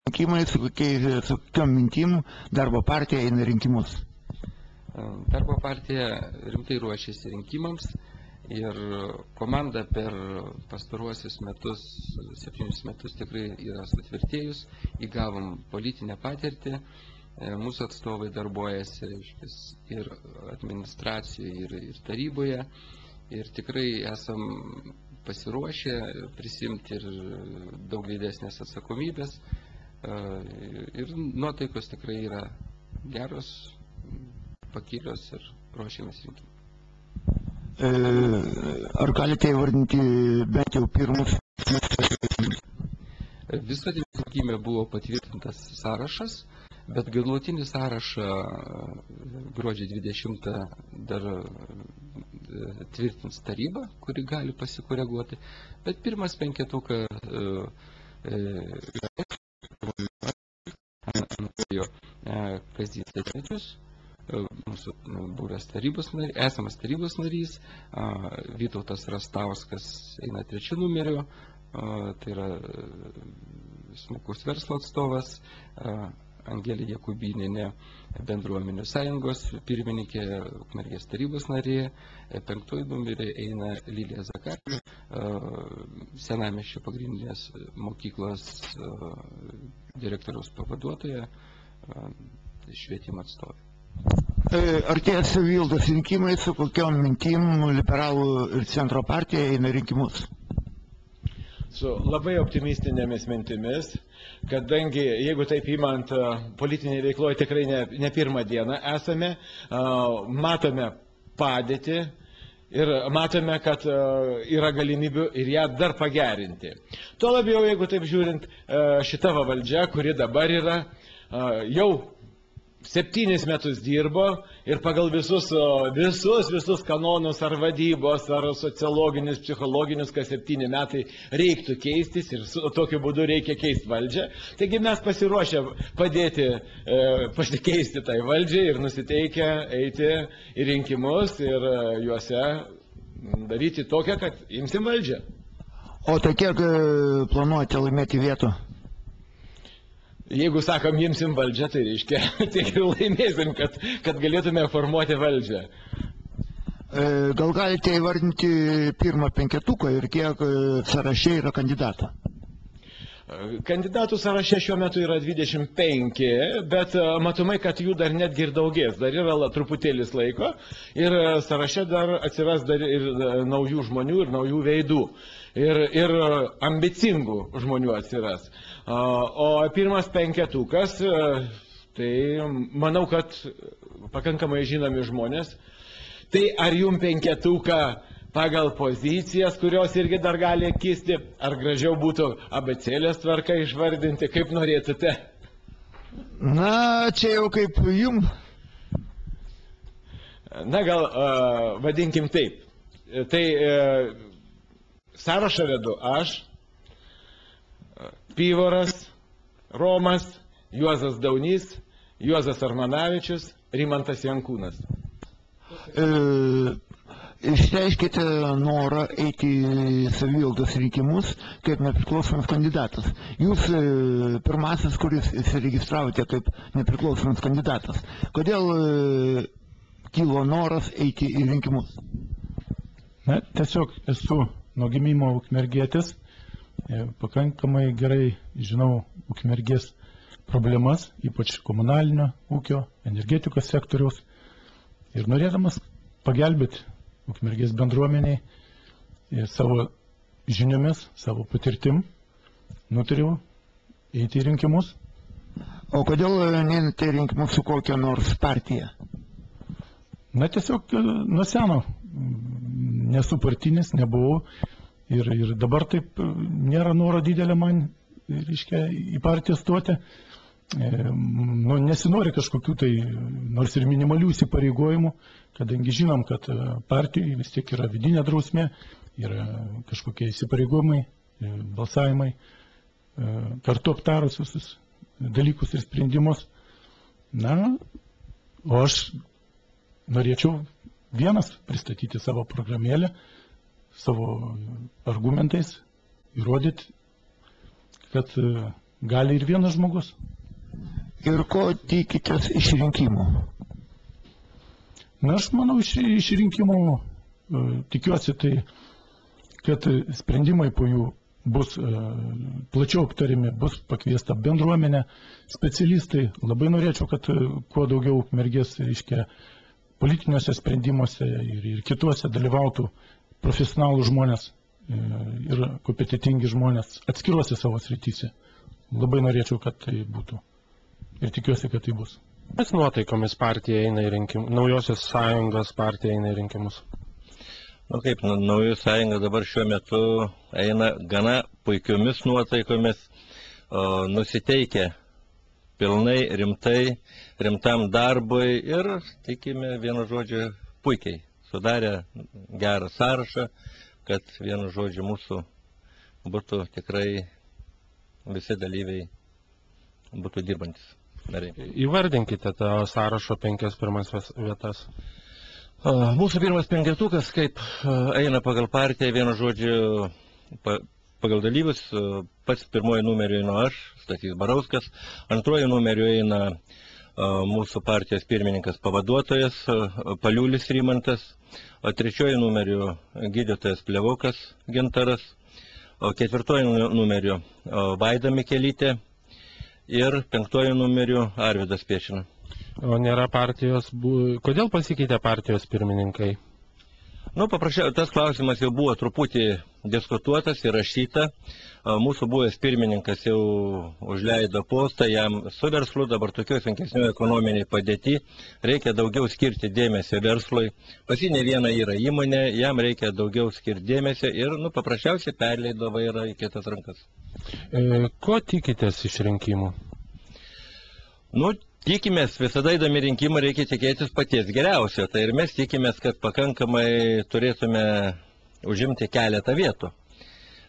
rinkimai, su kokiom mintim darbo partija eina rinkimus? Darbo partija rimtai ruošiasi rinkimams ir komanda per pastaruosius metus, 7 metus tikrai yra sutvirtėjus, įgavom politinę patirtį, mūsų atstovai darbuojasi ir administracijoje, ir taryboje, ir tikrai esam pasiruošę prisimti ir daug didesnės atsakomybės, ir nuotaikos tikrai yra geros, pakilios ir ruošiamės rinkimų. Ar galite įvardinti bent jau pirmus? Visuotinėme rinkime buvo patvirtintas sąrašas, bet galutinį sąrašą gruodžio 20 dar tvirtins taryba, kuri gali pasikoreguoti, bet pirmas penketuką Kazys Stacevičius, mūsų buvęs tarybos narys, esamas tarybos narys, Vytautas Rastauskas eina 3 numeriu, tai yra smulkaus verslo atstovas, Angelė Jakubinienė, bendruomenių sąjungos pirmininkė, Ukmergės tarybos narė, 5 numerį eina Lilija Zakarė, Senamiesčio pagrindinės mokyklos direktoriaus pavaduotoja, švietimo atstovė. Artėja savivaldos rinkimai, su kokiom mintim liberalų ir centro partija eina rinkimus? Su labai optimistinėmis mintimis, kadangi, jeigu taip imant, politinėje veikloje tikrai ne pirmą dieną esame, matome padėtį ir matome, kad yra galimybių ir ją dar pagerinti. Tuo labiau, jeigu taip žiūrint, šita valdžia, kuri dabar yra, jau 7 metus dirbo ir pagal visus kanonus ar vadybos, ar sociologinius, psichologinius, kas 7 metai reiktų keistis ir tokiu būdu reikia keisti valdžią. Taigi mes pasiruošę padėti pasikeisti tai valdžiai ir nusiteikę eiti į rinkimus ir juose daryti tokią, kad imsim valdžią. O tai kiek planuojate laimėti vietų? Jeigu sakom, imsim valdžią, tai reiškia, tiek ir laimėsim, kad galėtume formuoti valdžią. Gal galite įvardinti pirmą penketuką ir kiek sąraše yra kandidatų? Kandidatų sąraše šiuo metu yra 25, bet matomai, kad jų dar netgi ir daugės. Dar yra truputėlis laiko ir sąraše dar atsiras dar ir naujų žmonių ir naujų veidų. Ir ambicingų žmonių atsiras. O pirmas penketukas, tai manau, kad pakankamai žinomi žmonės. Tai ar jum penketuką pagal pozicijas, kurios irgi dar gali kisti, ar gražiau būtų abecėlės tvarka išvardinti, kaip norėtumėte? Na, čia jau kaip jum. Na, gal vadinkim taip. Tai sąrašą vedu aš, Pivoras, Romas, Juozas Daunys, Juozas Armanavičius, Rimantas Jankūnas. Išreiškite norą eiti į savivaldos rinkimus kaip nepriklausomas kandidatas. Jūs pirmasis, kuris įsiregistravote kaip nepriklausomas kandidatas. Kodėl kilo noras eiti į rinkimus? Na, tiesiog esu nuo gimimo ukmergietis, pakankamai gerai žinau Ukmergės problemas, ypač komunalinio ūkio, energetikos sektoriaus. Ir norėdamas pagelbėti Ukmergės bendruomeniai savo žiniomis, savo patirtim, nutariau eiti į rinkimus. O kodėl neeinate į rinkimus su kokia nors partija? Na, tiesiog nuo seno nesu partinis, nebuvau. Ir dabar taip nėra noro didelė man, reiškia, į partiją stoti. Nesinori kažkokių tai, nors ir minimalių įsipareigojimų, kadangi žinom, kad partijai vis tiek yra vidinė drausmė, yra kažkokie įsipareigojimai, balsavimai, kartu aptarus visus dalykus ir sprendimus. Na, o aš norėčiau vienas pristatyti savo programėlę, savo argumentais, įrodyti, kad gali ir vienas žmogus. Ir ko tikitės iš rinkimų? Na, aš manau, iš rinkimų tikiuosi tai, kad sprendimai po jų bus plačiau aptarimi, bus pakviesta bendruomenė, specialistai. Labai norėčiau, kad kuo daugiau mergės, reiškia, politiniuose sprendimuose ir kituose dalyvautų profesionalų žmonės ir kompetitingi žmonės atskiruose savo srityse. Labai norėčiau, kad tai būtų. Ir tikiuosi, kad tai bus. Kas nuotaikomis partija eina į rinkimus? Naujosios sąjungos partija eina į rinkimus. Nu kaip, Naujų sąjunga dabar šiuo metu eina gana puikiomis nuotaikomis, nusiteikę pilnai, rimtam darbui ir tikime, vienu žodžiu, puikiai. Sudarė gerą sąrašą, kad vienu žodžiu mūsų būtų tikrai visi dalyviai būtų dirbantis nariai. Įvardinkite tą sąrašo 5 pirmas vietas. Mūsų pirmas penketukas, kaip eina pagal partiją, vienu žodžiu, pagal dalyvius, pats pirmoji numeriu einu aš, Stasys Barauskas, antroji numeriu eina mūsų partijos pirmininkas pavaduotojas Paliulis Rimantas, o trečioji numeriu gydytojas Plevokas Gintaras, o ketvirtoji numeriu Vaida Mikelytė ir penktoji numeriu Arvydas Piešina. O nėra partijos, kodėl pasikeitė partijos pirmininkai? Nu, paprasčiausiai, tas klausimas jau buvo truputį diskutuotas ir rašyta. Mūsų buvęs pirmininkas jau užleido postą, jam su verslu dabar tokioj sunkesnioje ekonominiai padėti, reikia daugiau skirti dėmesio verslui. Pas jį ne viena yra įmonė, jam reikia daugiau skirti dėmesio ir, paprasčiausiai perleido vairą į kitas rankas. Ko tikitės iš rinkimų? Tikimės, visada įdami rinkimą reikia tikėtis paties geriausio, tai ir mes tikimės, kad pakankamai turėtume užimti keletą vietų.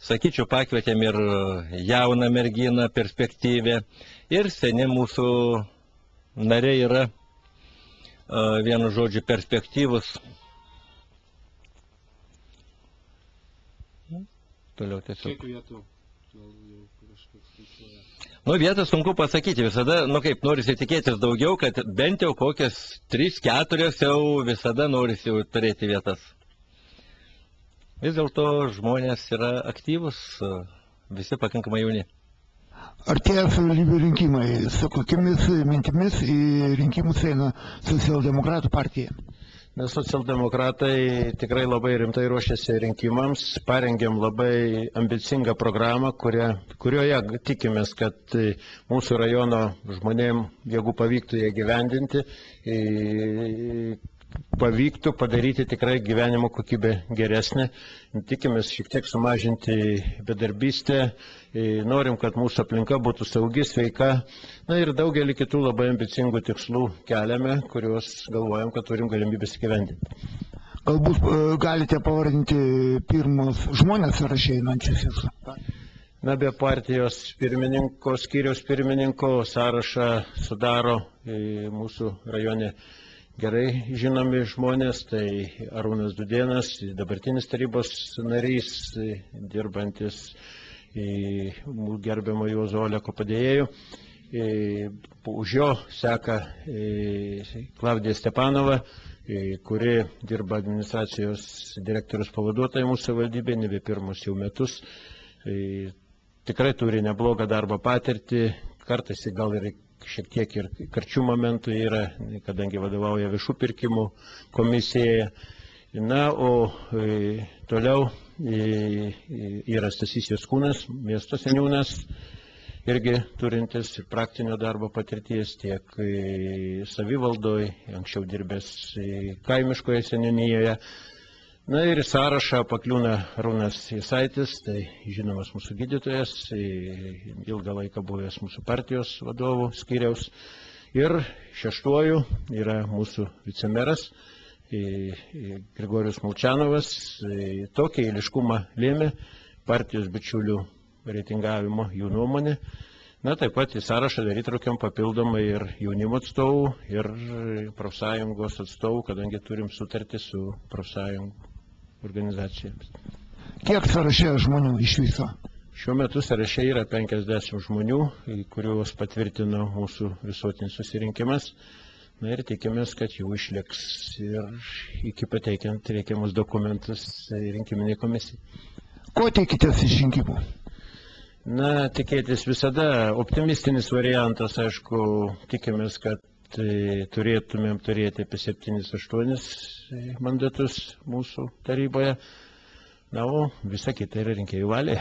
Sakyčiau, pakvietėm ir jauną merginą, perspektyvę, ir seni mūsų nariai yra, vienu žodžiu, perspektyvus. Toliau tiesiog. Kiek vietų? Vietas sunku pasakyti, visada, kaip norisi tikėtis daugiau, kad bent jau kokias 3-4 jau visada norisi turėti vietas. Vis dėlto žmonės yra aktyvus, visi pakankamai jauni. Artėja savivaldybių rinkimai, su kokiamis mintimis į rinkimus eina Socialdemokratų partija? Mes socialdemokratai tikrai labai rimtai ruošiasi rinkimams, parengėm labai ambicingą programą, kurioje tikimės, kad mūsų rajono žmonėm, jeigu pavyktų ją gyvendinti, pavyktų padaryti tikrai gyvenimo kokybę geresnę. Tikimės šiek tiek sumažinti bedarbystę, norim, kad mūsų aplinka būtų saugi, sveika. Ir daugelį kitų labai ambicingų tikslų keliame, kuriuos galvojam, kad turim galimybės įgyvendinti. Galbūt galite pavardinti pirmus žmonės sąraše einančius jūsų? Be partijos pirmininko, skyriaus pirmininko sąrašą sudaro mūsų rajone gerai žinomi žmonės, tai Arūnas Dudėnas, dabartinis tarybos narys, dirbantis gerbiamo Juozo Oleko padėjėjų. Už jo seka Klaudija Stepanova, kuri dirba administracijos direktorius pavaduotoja mūsų savivaldybėje, nebe pirmus jau metus. Tikrai turi neblogą darbo patirtį, kartais gal ir šiek tiek ir karčių momentų yra, kadangi vadovauja viešų pirkimų komisijoje. O toliau yra Stasys Jaskūnas, miesto seniūnas, irgi turintis praktinio darbo patirties tiek savivaldoje, anksčiau dirbęs kaimiškoje seniūnijoje. Ir į sąrašą pakliūna Arūnas Jasaitis, tai žinomas mūsų gydytojas, ilgą laiką buvęs mūsų partijos vadovų skyriaus. Ir šeštuoju yra mūsų vicemeras Grigorijus Molčanovas. Tokį eiliškumą lėmė partijos bičiulių reitingavimo jų nuomonė. Taip pat į sąrašą dar įtraukiam papildomai ir jaunimo atstovų, ir profsąjungos atstovų, kadangi turim sutartį su profsąjungų organizacijomis. Kiek sąraše žmonių iš viso? Šiuo metu sąraše yra 50 žmonių, kuriuos patvirtino mūsų visuotinis susirinkimas. Na ir tikimės, kad jų išliks ir iki pateikiant reikiamus dokumentus rinkiminiai komisijai. Ko tikitės iš rinkimų? Na, tikėtis visada optimistinis variantas, aišku, tikimės, kad turėtumėm turėti apie 7-8 mandatus mūsų taryboje. Na, o visa kita yra rinkėjų valė.